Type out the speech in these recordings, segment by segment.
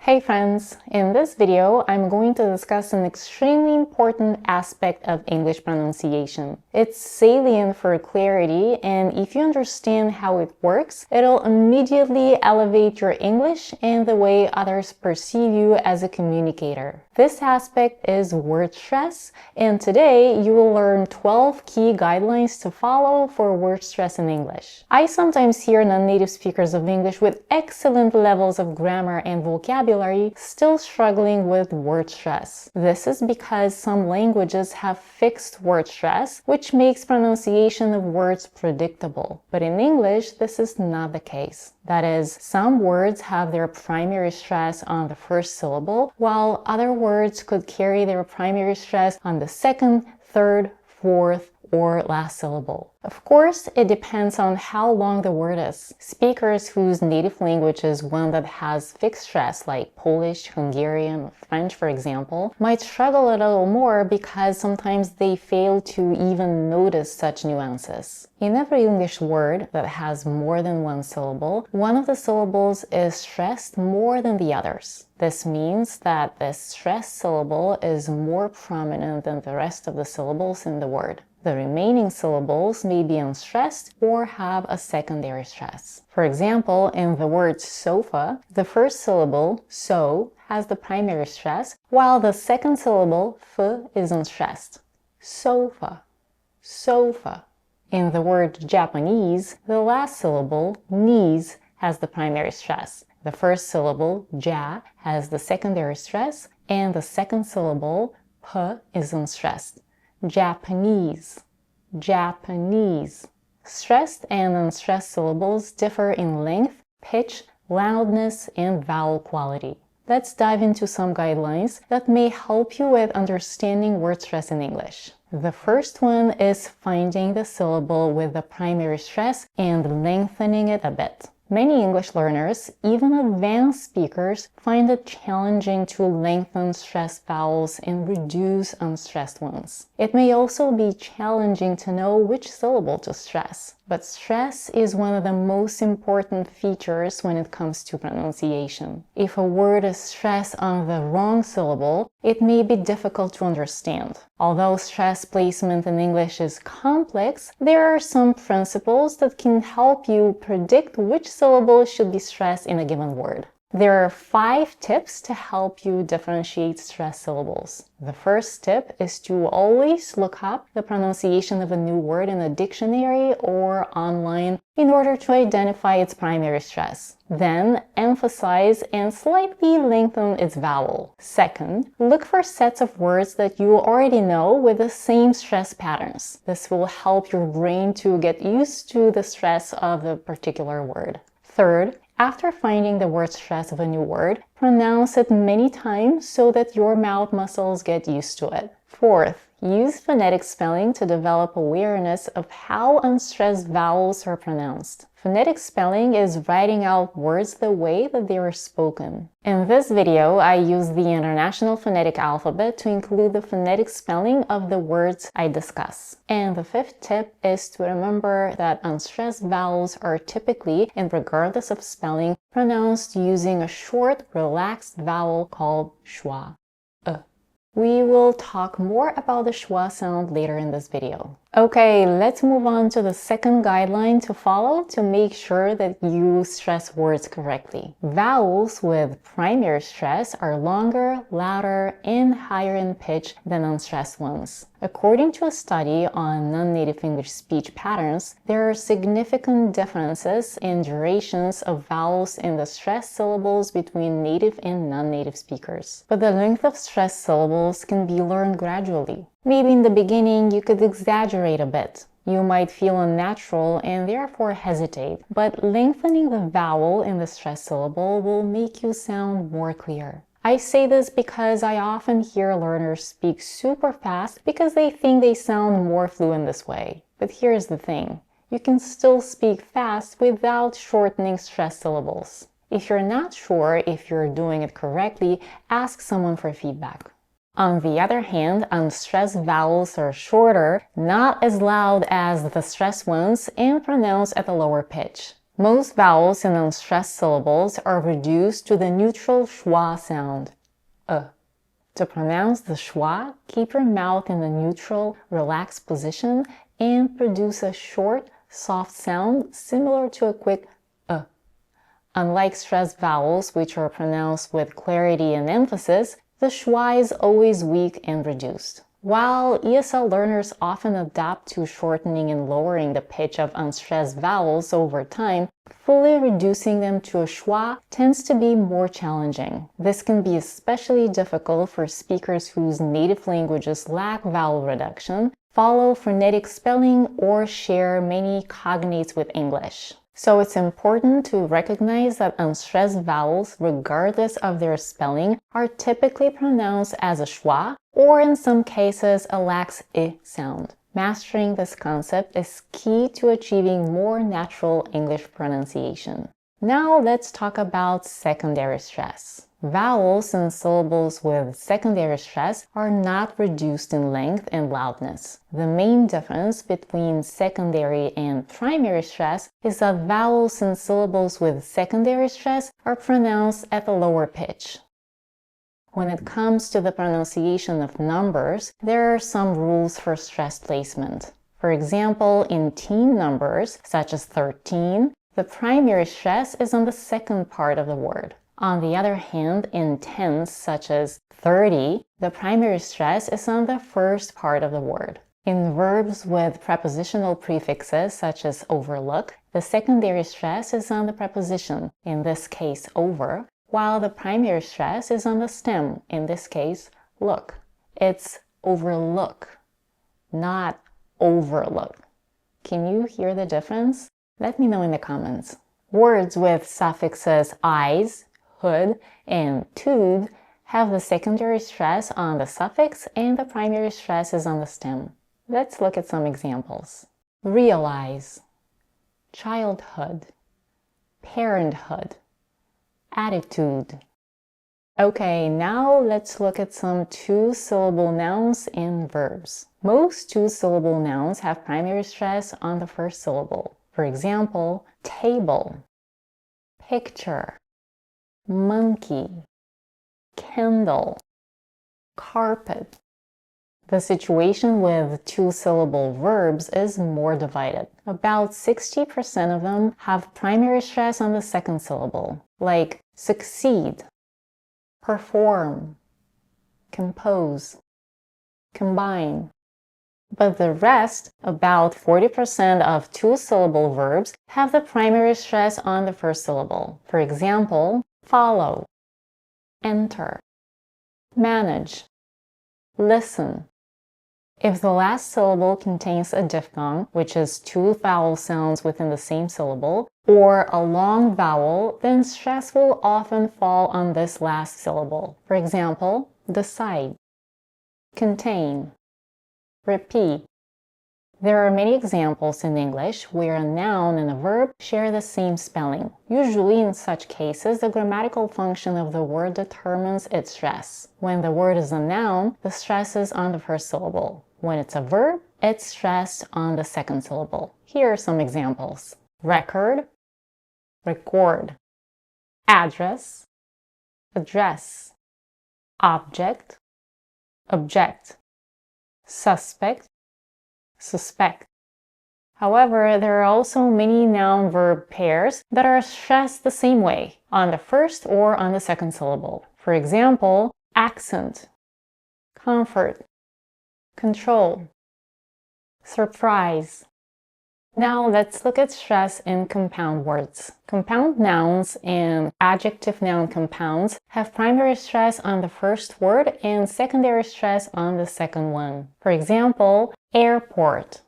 Hey friends! In this video, I'm going to discuss an extremely important aspect of English pronunciation. It's salient for clarity, and if you understand how it works, it'll immediately elevate your English and the way others perceive you as a communicator. This aspect is word stress, and today you will learn 12 key guidelines to follow for word stress in English. I sometimes hear non-native speakers of English with excellent levels of grammar and vocabulary still struggling with word stress. This is because some languages have fixed word stress, which makes pronunciation of words predictable. But in English, this is not the case. That is, some words have their primary stress on the first syllable, while other words could carry their primary stress on the second, third, fourth, or last syllable. Of course, it depends on how long the word is. Speakers whose native language is one that has fixed stress, like Polish, Hungarian, French, for example, might struggle a little more because sometimes they fail to even notice such nuances. In every English word that has more than one syllable, one of the syllables is stressed more than the others. This means that the stressed syllable is more prominent than the rest of the syllables in the word. The remaining syllables may be unstressed or have a secondary stress. For example, in the word sofa, the first syllable, so, has the primary stress, while the second syllable, f, is unstressed. Sofa, sofa. In the word Japanese, the last syllable, knees, has the primary stress. The first syllable, ja, has the secondary stress, and the second syllable, p, is unstressed. Japanese, Japanese. Stressed and unstressed syllables differ in length, pitch, loudness, and vowel quality. Let's dive into some guidelines that may help you with understanding word stress in English. The first one is finding the syllable with the primary stress and lengthening it a bit. Many English learners, even advanced speakers, find it challenging to lengthen stressed vowels and reduce unstressed ones. It may also be challenging to know which syllable to stress, but stress is one of the most important features when it comes to pronunciation. If a word is stressed on the wrong syllable, it may be difficult to understand. Although stress placement in English is complex, there are some principles that can help you predict which syllable should be stressed in a given word. There are 5 tips to help you differentiate stressed syllables. The first tip is to always look up the pronunciation of a new word in a dictionary or online in order to identify its primary stress. Then, emphasize and slightly lengthen its vowel. Second, look for sets of words that you already know with the same stress patterns. This will help your brain to get used to the stress of the particular word. Third, after finding the word stress of a new word, pronounce it many times so that your mouth muscles get used to it. Fourth, use phonetic spelling to develop awareness of how unstressed vowels are pronounced. Phonetic spelling is writing out words the way that they are spoken. In this video, I use the International Phonetic Alphabet to include the phonetic spelling of the words I discuss. And the 5th tip is to remember that unstressed vowels are typically, and regardless of spelling, pronounced using a short, relaxed vowel called schwa. We will talk more about the schwa sound later in this video. Okay, let's move on to the second guideline to follow to make sure that you stress words correctly. Vowels with primary stress are longer, louder, and higher in pitch than unstressed ones. According to a study on non-native English speech patterns, there are significant differences in durations of vowels in the stressed syllables between native and non-native speakers. But the length of stressed syllables can be learned gradually. Maybe in the beginning you could exaggerate a bit. You might feel unnatural and therefore hesitate, but lengthening the vowel in the stressed syllable will make you sound more clear. I say this because I often hear learners speak super fast because they think they sound more fluent this way. But here's the thing. You can still speak fast without shortening stressed syllables. If you're not sure if you're doing it correctly, ask someone for feedback. On the other hand, unstressed vowels are shorter, not as loud as the stressed ones, and pronounced at a lower pitch. Most vowels in unstressed syllables are reduced to the neutral schwa sound, To pronounce the schwa, keep your mouth in the neutral, relaxed position and produce a short, soft sound similar to a quick Unlike stressed vowels, which are pronounced with clarity and emphasis, the schwa is always weak and reduced. While ESL learners often adapt to shortening and lowering the pitch of unstressed vowels over time, fully reducing them to a schwa tends to be more challenging. This can be especially difficult for speakers whose native languages lack vowel reduction, follow phonetic spelling, or share many cognates with English. So it's important to recognize that unstressed vowels, regardless of their spelling, are typically pronounced as a schwa, or in some cases a lax I sound. Mastering this concept is key to achieving more natural English pronunciation. Now let's talk about secondary stress. Vowels and syllables with secondary stress are not reduced in length and loudness. The main difference between secondary and primary stress is that vowels and syllables with secondary stress are pronounced at a lower pitch. When it comes to the pronunciation of numbers, there are some rules for stress placement. For example, in teen numbers, such as 13, the primary stress is on the second part of the word. On the other hand, in tens such as 30, the primary stress is on the first part of the word. In verbs with prepositional prefixes such as overlook, the secondary stress is on the preposition, in this case over, while the primary stress is on the stem, in this case look. It's overlook, not overlook. Can you hear the difference? Let me know in the comments. Words with suffixes eyes, hood, and tud have the secondary stress on the suffix and the primary stress is on the stem. Let's look at some examples. Realize, childhood, parenthood, attitude. Okay, now let's look at some two-syllable nouns and verbs. Most two-syllable nouns have primary stress on the first syllable. For example, table, picture, monkey, candle, carpet. The situation with two-syllable verbs is more divided. About 60% of them have primary stress on the second syllable, like succeed, perform, compose, combine. But the rest, about 40% of two-syllable verbs, have the primary stress on the first syllable. For example, follow, enter, manage, listen. If the last syllable contains a diphthong, which is two vowel sounds within the same syllable, or a long vowel, then stress will often fall on this last syllable. For example, decide, contain, repeat. There are many examples in English where a noun and a verb share the same spelling. Usually in such cases, the grammatical function of the word determines its stress. When the word is a noun, the stress is on the first syllable. When it's a verb, it's stressed on the second syllable. Here are some examples. Record, record, address, address, object, object, suspect, suspect. However, there are also many noun-verb pairs that are stressed the same way, on the first or on the second syllable. For example, accent, comfort, control, surprise. Now let's look at stress in compound words. Compound nouns and adjective noun compounds have primary stress on the first word and secondary stress on the second one. For example, airport,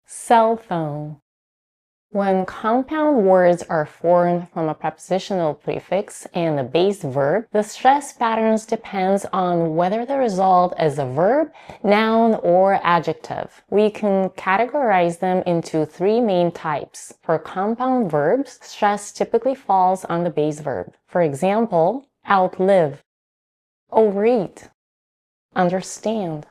cell phone. When compound words are formed from a prepositional prefix and a base verb, the stress patterns depends on whether the result is a verb, noun, or adjective. We can categorize them into three main types. For compound verbs, stress typically falls on the base verb. For example, outlive, overeat, understand,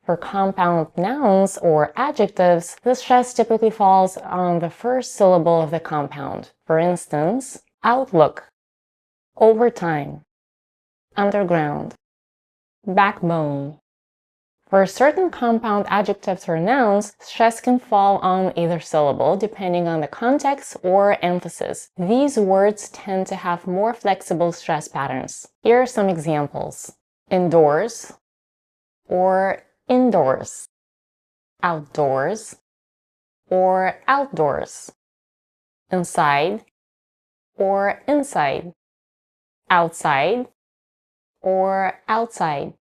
For compound nouns or adjectives, the stress typically falls on the first syllable of the compound. For instance, outlook, overtime, underground, backbone. For certain compound adjectives or nouns, stress can fall on either syllable depending on the context or emphasis. These words tend to have more flexible stress patterns. Here are some examples. Indoors or indoors, outdoors or outdoors, inside or inside, outside or outside.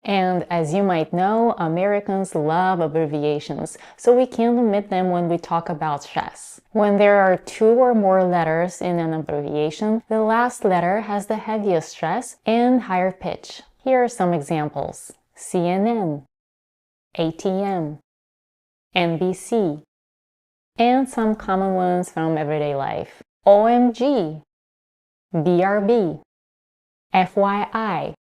And as you might know, Americans love abbreviations, so we can omit them when we talk about stress. When there are 2 or more letters in an abbreviation, the last letter has the heaviest stress and higher pitch. Here are some examples. CNN, ATM, NBC, and some common ones from everyday life. OMG, BRB, FYI.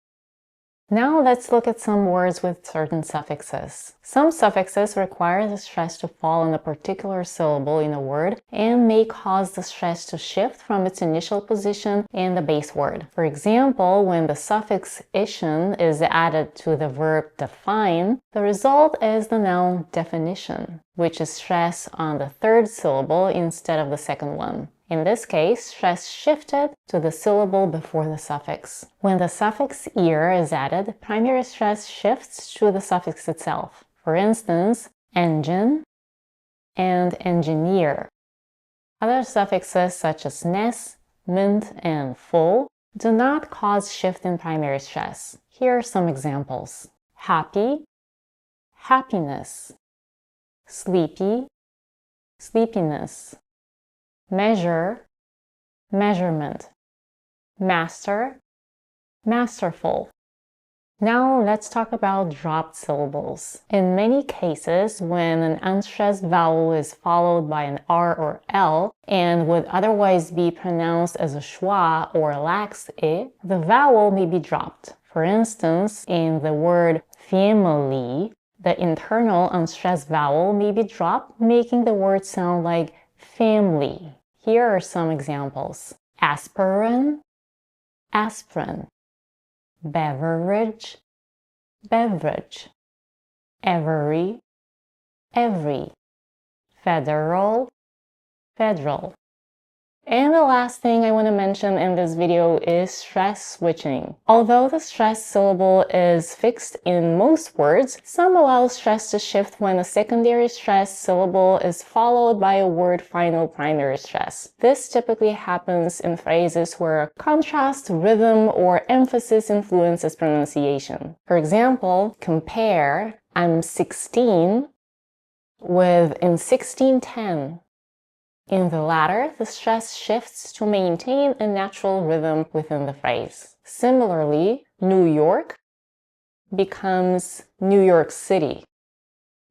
Now let's look at some words with certain suffixes. Some suffixes require the stress to fall on a particular syllable in a word and may cause the stress to shift from its initial position in the base word. For example, when the suffix ation is added to the verb define, the result is the noun definition, which is stress on the third syllable instead of the second one. In this case, stress shifted to the syllable before the suffix. When the suffix "ear" is added, primary stress shifts to the suffix itself. For instance, engine and engineer. Other suffixes such as "ness," "ment," and "full" do not cause shift in primary stress. Here are some examples. Happy, happiness. Sleepy, sleepiness. Measure, measurement. Master, masterful. Now let's talk about dropped syllables. In many cases, when an unstressed vowel is followed by an R or L and would otherwise be pronounced as a schwa or lax I, the vowel may be dropped. For instance, in the word family, the internal unstressed vowel may be dropped, making the word sound like family. Here are some examples. Aspirin, aspirin. Beverage, beverage. Every, every. Federal, federal. And the last thing I want to mention in this video is stress switching. Although the stress syllable is fixed in most words, some allow stress to shift when a secondary stress syllable is followed by a word final primary stress. This typically happens in phrases where contrast, rhythm, or emphasis influences pronunciation. For example, compare "I'm 16" with "in 1610. In the latter, the stress shifts to maintain a natural rhythm within the phrase. Similarly, New York becomes New York City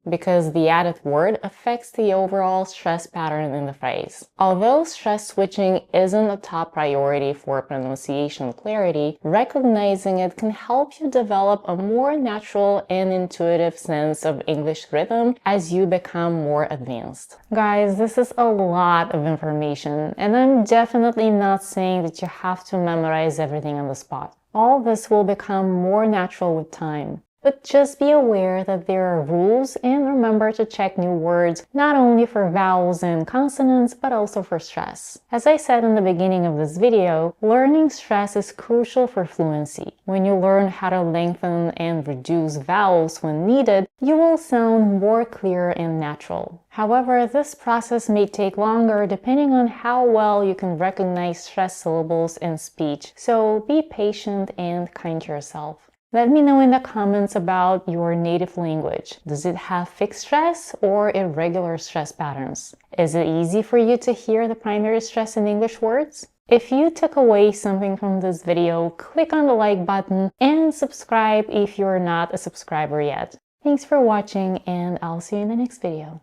because the added word affects the overall stress pattern in the phrase. Although stress switching isn't a top priority for pronunciation clarity, recognizing it can help you develop a more natural and intuitive sense of English rhythm as you become more advanced. Guys, this is a lot of information, and I'm definitely not saying that you have to memorize everything on the spot. All this will become more natural with time. But just be aware that there are rules, and remember to check new words, not only for vowels and consonants, but also for stress. As I said in the beginning of this video, learning stress is crucial for fluency. When you learn how to lengthen and reduce vowels when needed, you will sound more clear and natural. However, this process may take longer depending on how well you can recognize stress syllables in speech, so be patient and kind to yourself. Let me know in the comments about your native language. Does it have fixed stress or irregular stress patterns? Is it easy for you to hear the primary stress in English words? If you took away something from this video, click on the like button and subscribe if you're not a subscriber yet. Thanks for watching, and I'll see you in the next video.